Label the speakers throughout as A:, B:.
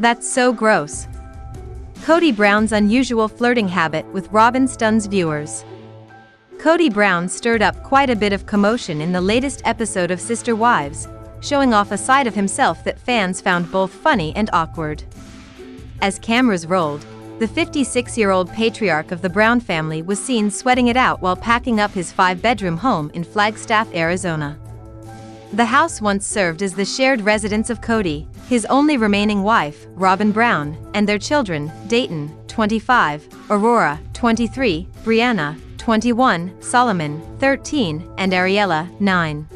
A: That's so gross. Kody Brown's unusual flirting habit with Robyn stuns viewers. Kody Brown stirred up quite a bit of commotion in the latest episode of Sister Wives, showing off a side of himself that fans found both funny and awkward. As cameras rolled, the 56-year-old patriarch of the Brown family was seen sweating it out while packing up his 5-bedroom home in Flagstaff, Arizona. The house once served as the shared residence of Kody, his only remaining wife, Robyn Brown, and their children, Dayton, 25, Aurora, 23, Breanna, 21, Solomon, 13, and Ariella, 9.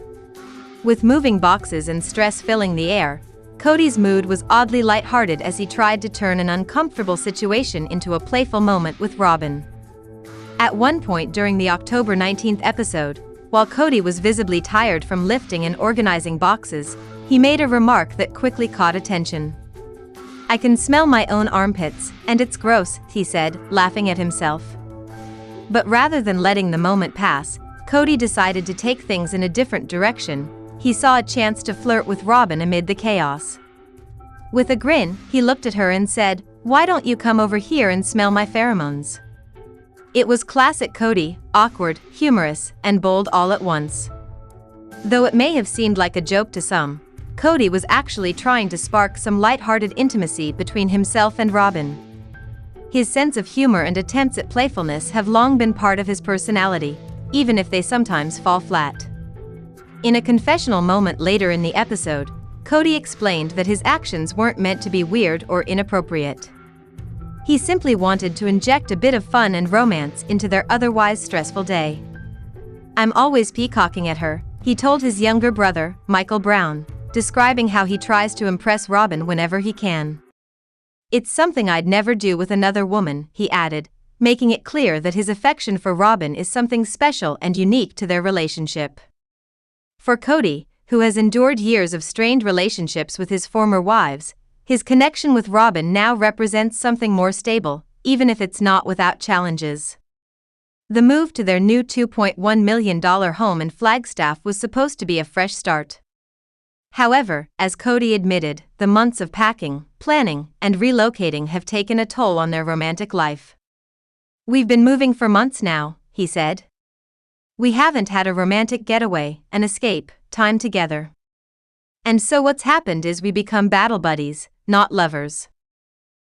A: With moving boxes and stress filling the air, Kody's mood was oddly lighthearted as he tried to turn an uncomfortable situation into a playful moment with Robyn. At one point during the October 19th episode, while Kody was visibly tired from lifting and organizing boxes, he made a remark that quickly caught attention. "I can smell my own armpits, and it's gross," he said, laughing at himself. But rather than letting the moment pass, Kody decided to take things in a different direction. He saw a chance to flirt with Robyn amid the chaos. With a grin, he looked at her and said, "Why don't you come over here and smell my pheromones?" It was classic Kody, awkward, humorous, and bold all at once. Though it may have seemed like a joke to some, Kody was actually trying to spark some light-hearted intimacy between himself and Robyn. His sense of humor and attempts at playfulness have long been part of his personality, even if they sometimes fall flat. In a confessional moment later in the episode, Kody explained that his actions weren't meant to be weird or inappropriate. He simply wanted to inject a bit of fun and romance into their otherwise stressful day. "I'm always peacocking at her," he told his younger brother, Michael Brown, describing how he tries to impress Robyn whenever he can. "It's something I'd never do with another woman," he added, making it clear that his affection for Robyn is something special and unique to their relationship. For Kody, who has endured years of strained relationships with his former wives, his connection with Robyn now represents something more stable, even if it's not without challenges. The move to their new $2.1 million home in Flagstaff was supposed to be a fresh start. However, as Kody admitted, the months of packing, planning, and relocating have taken a toll on their romantic life. "We've been moving for months now," he said. "We haven't had a romantic getaway, an escape, time together. And so what's happened is we become battle buddies, not lovers."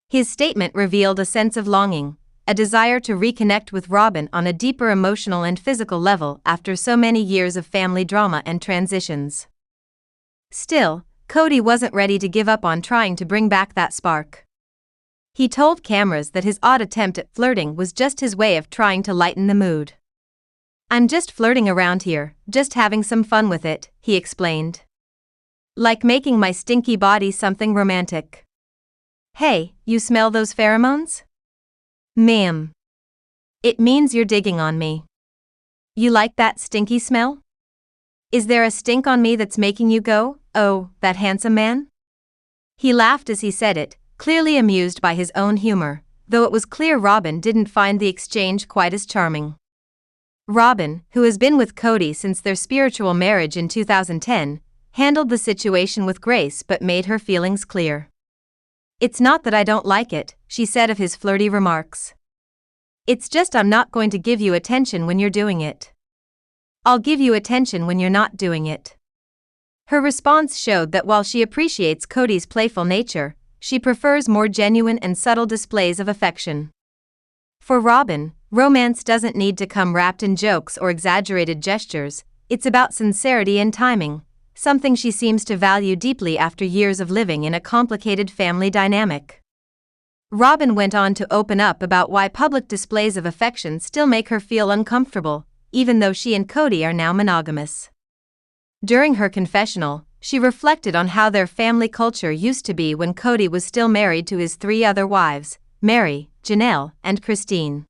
A: His statement revealed a sense of longing, a desire to reconnect with Robyn on a deeper emotional and physical level after so many years of family drama and transitions. Still, Kody wasn't ready to give up on trying to bring back that spark. He told cameras that his odd attempt at flirting was just his way of trying to lighten the mood. "I'm just flirting around here, just having some fun with it," he explained. "Like making my stinky body something romantic. Hey, you smell those pheromones? Ma'am. It means you're digging on me. You like that stinky smell? Is there a stink on me that's making you go, 'Oh, that handsome man'?" He laughed as he said it, clearly amused by his own humor, though it was clear Robyn didn't find the exchange quite as charming. Robyn, who has been with Kody since their spiritual marriage in 2010, handled the situation with grace but made her feelings clear. "It's not that I don't like it," she said of his flirty remarks. "It's just I'm not going to give you attention when you're doing it. I'll give you attention when you're not doing it." Her response showed that while she appreciates Kody's playful nature, she prefers more genuine and subtle displays of affection. For Robyn, romance doesn't need to come wrapped in jokes or exaggerated gestures, it's about sincerity and timing, something she seems to value deeply after years of living in a complicated family dynamic. Robyn went on to open up about why public displays of affection still make her feel uncomfortable, even though she and Kody are now monogamous. During her confessional, she reflected on how their family culture used to be when Kody was still married to his 3 other wives, Mary, Janelle, and Christine.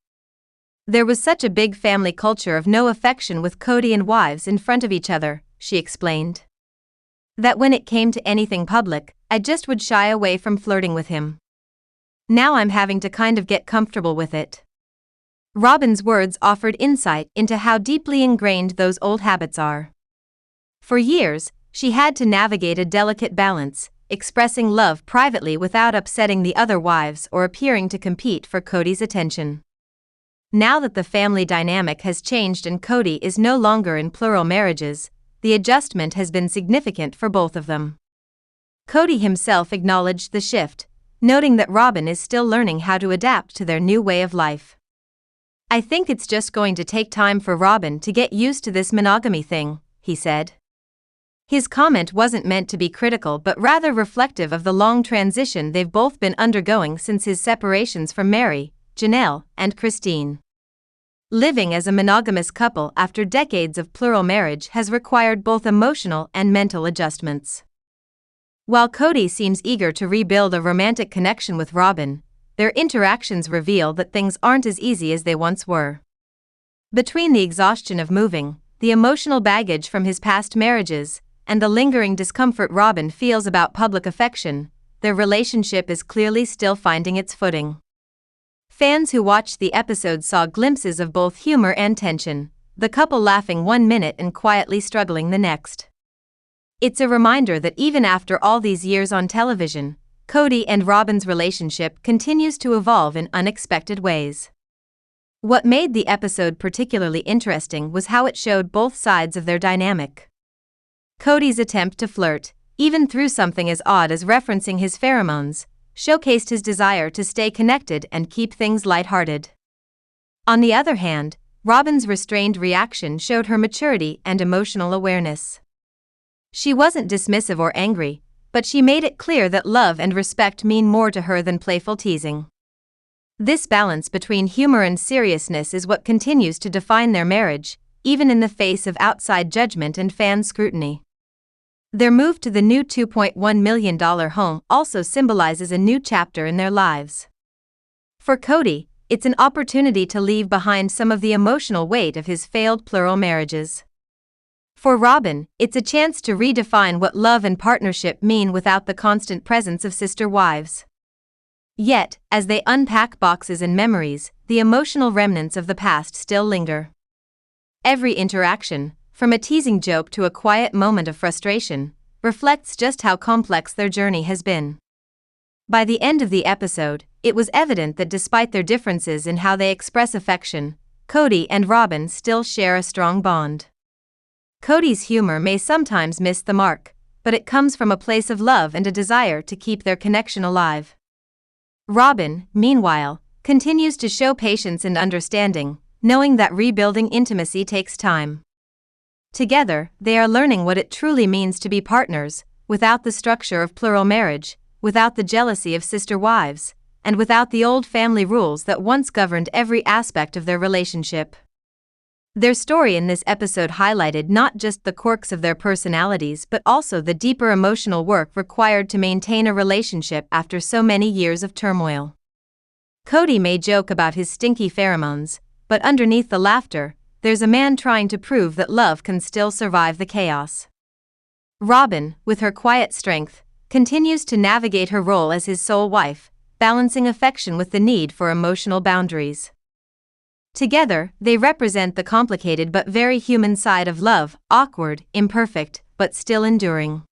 A: "There was such a big family culture of no affection with Kody and wives in front of each other," she explained. "That when it came to anything public, I just would shy away from flirting with him. Now I'm having to kind of get comfortable with it." Robyn's words offered insight into how deeply ingrained those old habits are. For years, she had to navigate a delicate balance, expressing love privately without upsetting the other wives or appearing to compete for Kody's attention. Now that the family dynamic has changed and Kody is no longer in plural marriages, the adjustment has been significant for both of them. Kody himself acknowledged the shift, noting that Robyn is still learning how to adapt to their new way of life. "I think it's just going to take time for Robyn to get used to this monogamy thing," he said. His comment wasn't meant to be critical but rather reflective of the long transition they've both been undergoing since his separations from Mary, Janelle, and Christine. Living as a monogamous couple after decades of plural marriage has required both emotional and mental adjustments. While Kody seems eager to rebuild a romantic connection with Robyn, their interactions reveal that things aren't as easy as they once were. Between the exhaustion of moving, the emotional baggage from his past marriages, and the lingering discomfort Robyn feels about public affection, their relationship is clearly still finding its footing. Fans who watched the episode saw glimpses of both humor and tension, the couple laughing one minute and quietly struggling the next. It's a reminder that even after all these years on television, Kody and Robyn's relationship continues to evolve in unexpected ways. What made the episode particularly interesting was how it showed both sides of their dynamic. Kody's attempt to flirt, even through something as odd as referencing his pheromones, showcased his desire to stay connected and keep things lighthearted. On the other hand, Robyn's restrained reaction showed her maturity and emotional awareness. She wasn't dismissive or angry, but she made it clear that love and respect mean more to her than playful teasing. This balance between humor and seriousness is what continues to define their marriage, even in the face of outside judgment and fan scrutiny. Their move to the new $2.1 million home also symbolizes a new chapter in their lives. For Kody, it's an opportunity to leave behind some of the emotional weight of his failed plural marriages. For Robyn, it's a chance to redefine what love and partnership mean without the constant presence of sister wives. Yet, as they unpack boxes and memories, the emotional remnants of the past still linger. Every interaction, from a teasing joke to a quiet moment of frustration, reflects just how complex their journey has been. By the end of the episode, it was evident that despite their differences in how they express affection, Kody and Robyn still share a strong bond. Kody's humor may sometimes miss the mark, but it comes from a place of love and a desire to keep their connection alive. Robyn, meanwhile, continues to show patience and understanding, knowing that rebuilding intimacy takes time. Together, they are learning what it truly means to be partners, without the structure of plural marriage, without the jealousy of sister wives, and without the old family rules that once governed every aspect of their relationship. Their story in this episode highlighted not just the quirks of their personalities but also the deeper emotional work required to maintain a relationship after so many years of turmoil. Kody may joke about his stinky pheromones, but underneath the laughter, there's a man trying to prove that love can still survive the chaos. Robyn, with her quiet strength, continues to navigate her role as his sole wife, balancing affection with the need for emotional boundaries. Together, they represent the complicated but very human side of love, awkward, imperfect, but still enduring.